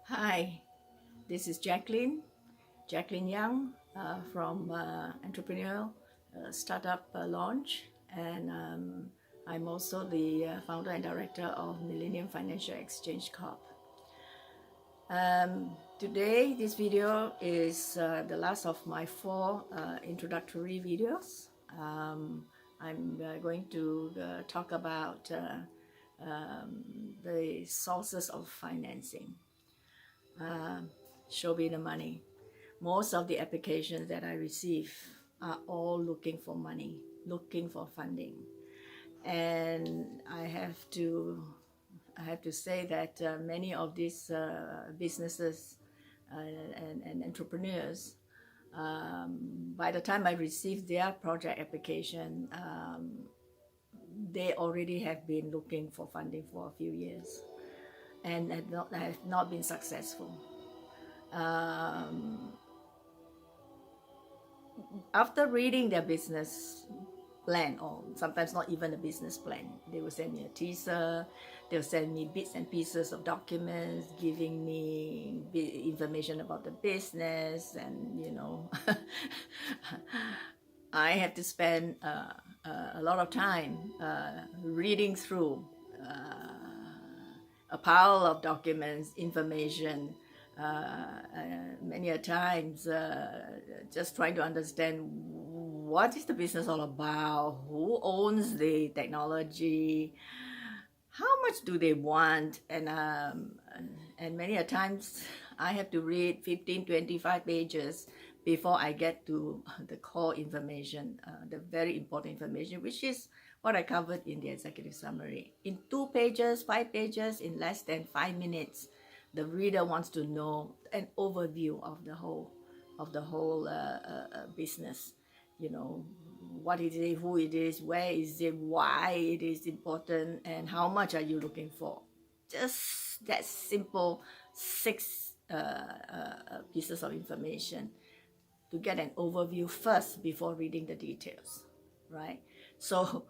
Hi, this is Jacqueline Young from Entrepreneurial Startup Launch, and I'm also the founder and director of Millennium Financial Exchange Corp. Today, this video is the last of my four introductory videos. I'm going to talk about the sources of financing. Show me the money. Most of the applications that I receive are all looking for money, looking for funding. And I have to say that many of these businesses and entrepreneurs, by the time I receive their project application, they already have been looking for funding for a few years and have not been successful. After reading their business plan, or sometimes not even a business plan, they will send me a teaser, they'll send me bits and pieces of documents giving me information about the business, and I have to spend a lot of time reading through a pile of documents, information, many a times just trying to understand what is the business all about, who owns the technology, how much do they want, and many a times I have to read 15, 25 pages before I get to the core information, the very important information, which is what I covered in the executive summary. In 2 pages, 5 pages, in less than 5 minutes, the reader wants to know an overview of the whole business. What it is, who it is, where is it, why it is important, and how much are you looking for. Just that simple 6 pieces of information to get an overview first before reading the details, right? So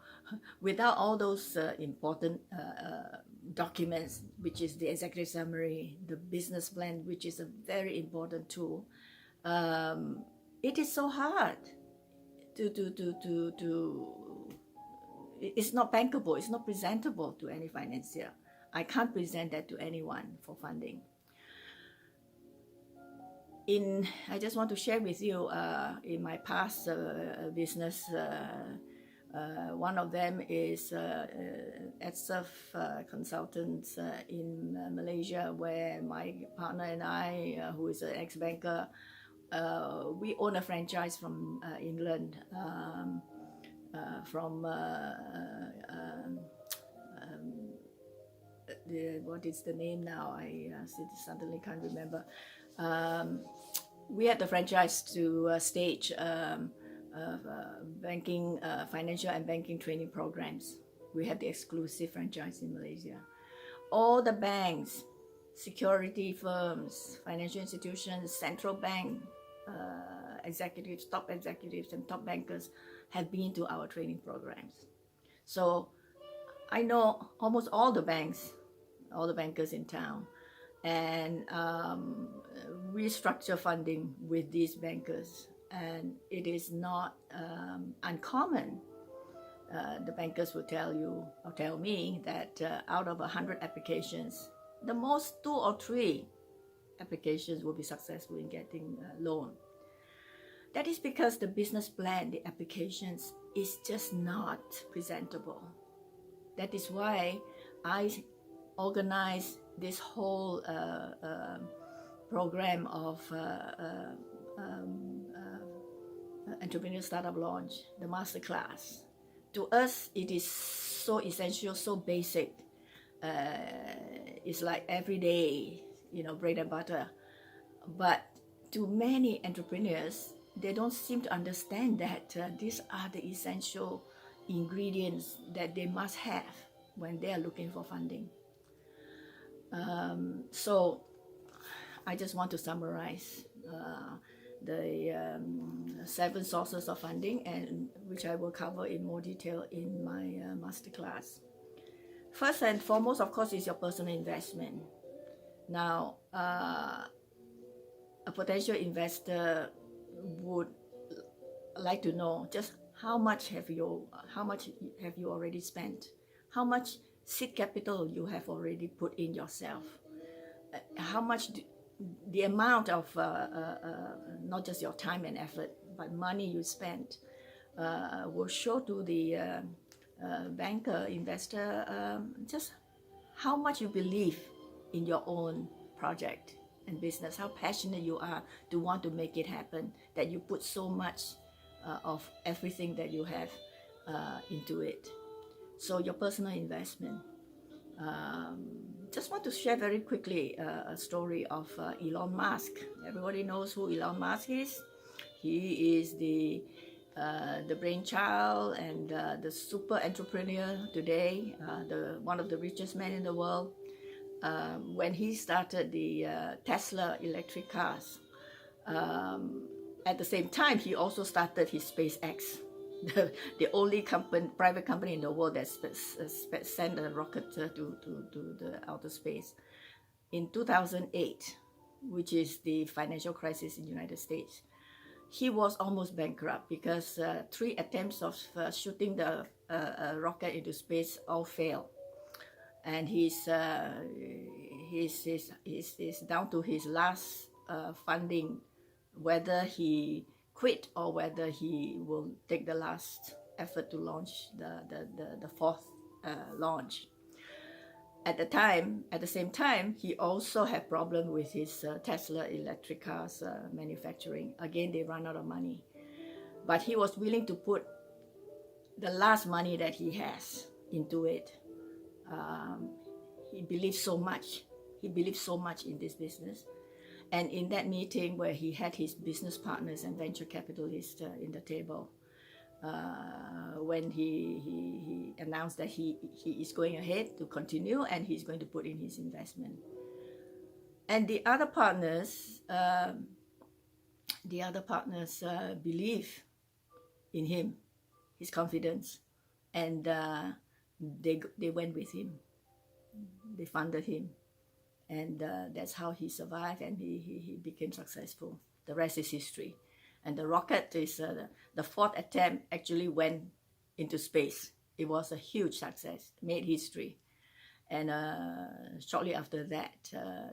without all those important documents, which is the executive summary, the business plan, which is a very important tool, it is so hard it's not bankable, it's not presentable to any financier. I can't present that to anyone for funding. I just want to share with you in my past business, one of them is EdSurf Consultants in Malaysia, where my partner and I, who is an ex-banker, we own a franchise from England, from what is the name now? I suddenly can't remember. We had the franchise to stage banking, financial and banking training programs. We had the exclusive franchise in Malaysia. All the banks, security firms, financial institutions, central bank executives, top executives and top bankers have been to our training programs. So I know almost all the banks, all the bankers in town, and we structure funding with these bankers, and it is not uncommon. The bankers will tell you or tell me that out of 100 applications, the most 2 or 3 applications will be successful in getting a loan. That is because the business plan, the applications, is just not presentable. That is why I organize this whole program of entrepreneurial startup launch, the masterclass. To us, it is so essential, so basic. It's like every day, bread and butter. But to many entrepreneurs, they don't seem to understand that these are the essential ingredients that they must have when they are looking for funding. So I just want to summarize the 7 sources of funding, and which I will cover in more detail in my masterclass. First and foremost, of course, is your personal investment. Now, a potential investor would like to know just how much have you already spent, how much seed capital you have already put in yourself, how much the amount of not just your time and effort but money you spent will show to the banker investor just how much you believe in your own project and business, how passionate you are to want to make it happen, that you put so much of everything that you have into it. So your personal investment. Just want to share very quickly a story of Elon Musk. Everybody knows who Elon Musk is. He is the brainchild and the super entrepreneur today, one of the richest men in the world. When he started the Tesla electric cars, at the same time, he also started his SpaceX, the only private company in the world that sent a rocket to the outer space. In 2008, which is the financial crisis in the United States, he was almost bankrupt because 3 attempts of shooting the rocket into space all failed. And he's down to his last funding, whether he quit or whether he will take the last effort to launch the 4th launch. At the same time, he also had problem with his Tesla electric cars manufacturing. Again, they run out of money. But he was willing to put the last money that he has into it. He believed so much. He believed so much in this business. And in that meeting where he had his business partners and venture capitalists in the table, when he announced that he is going ahead to continue and he's going to put in his investment. And the other partners believe in him, his confidence, and they went with him. They funded him. And that's how he survived and he became successful. The rest is history. And the rocket is the 4th attempt actually went into space. It was a huge success, made history. And shortly after that,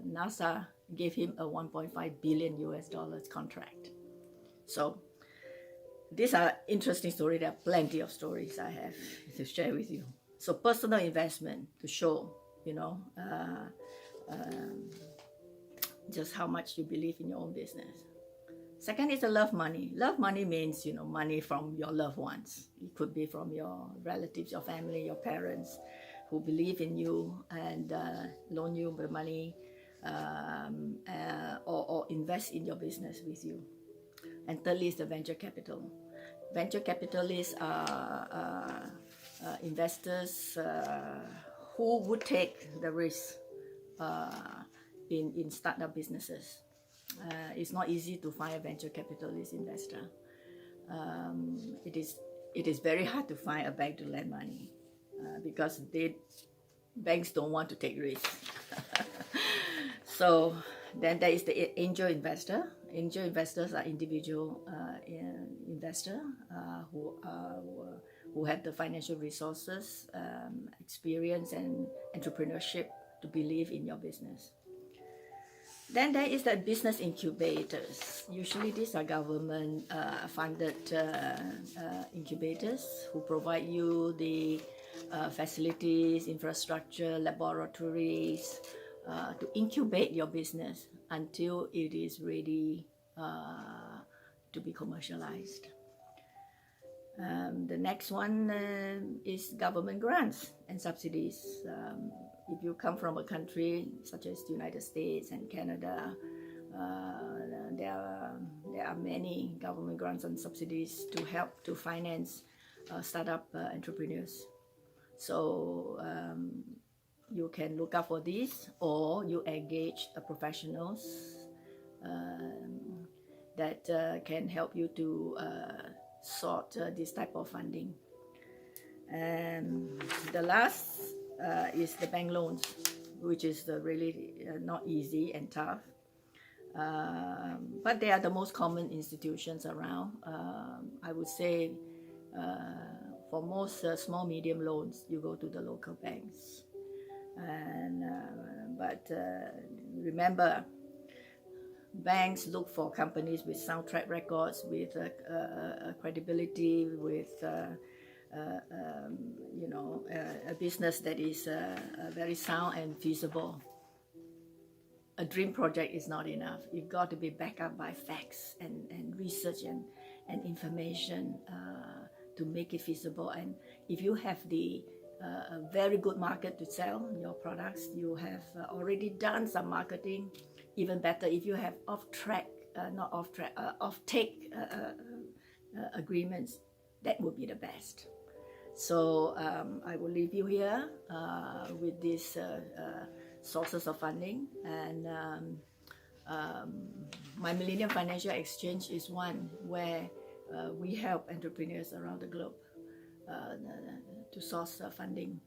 NASA gave him a $1.5 billion contract. So these are interesting stories. There are plenty of stories I have to share with you. So personal investment to show, just how much you believe in your own business. Second is the love money. Love money means, money from your loved ones. It could be from your relatives, your family, your parents who believe in you and loan you the money or invest in your business with you. And thirdly is the venture capital. Venture capitalists are investors who would take the risk in startup businesses. It's not easy to find a venture capitalist investor. It is very hard to find a bank to lend money because banks don't want to take risks. So then there is the angel investor. Angel investors are individual investor who have the financial resources, experience, and entrepreneurship to believe in your business. Then there is the business incubators. Usually these are government funded incubators who provide you the facilities, infrastructure, laboratories to incubate your business until it is ready to be commercialized. The next one is government grants and subsidies. If you come from a country such as the United States and Canada, there are many government grants and subsidies to help to finance startup entrepreneurs. So you can look out for these, or you engage professionals that can help you to sort this type of funding. And the last is the bank loans. which is really not easy and tough. But they are the most common institutions around. I would say for most small medium loans, you go to the local banks. And but remember, banks look for companies with sound track records, with credibility, with a business that is very sound and feasible. A dream project is not enough. You've got to be backed up by facts and research and information to make it feasible. And if you have a very good market to sell your products, you have already done some marketing, even better if you have off-take agreements, that would be the best. So I will leave you here with these sources of funding, and my Millennium Financial Exchange is one where we help entrepreneurs around the globe to source funding.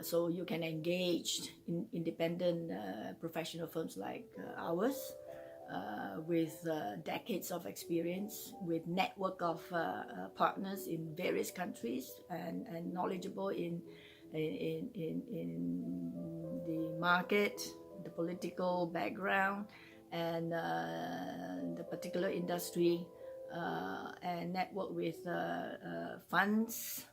So you can engage in independent professional firms like ours with decades of experience, with network of partners in various countries, and knowledgeable in the market, the political background, and the particular industry, and network with funds,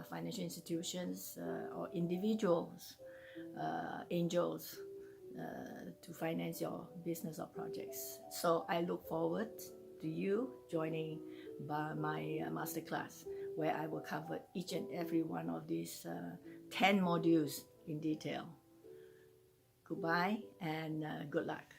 financial institutions, or individuals, angels, to finance your business or projects. So I look forward to you joining my masterclass, where I will cover each and every one of these 10 modules in detail. Goodbye and good luck.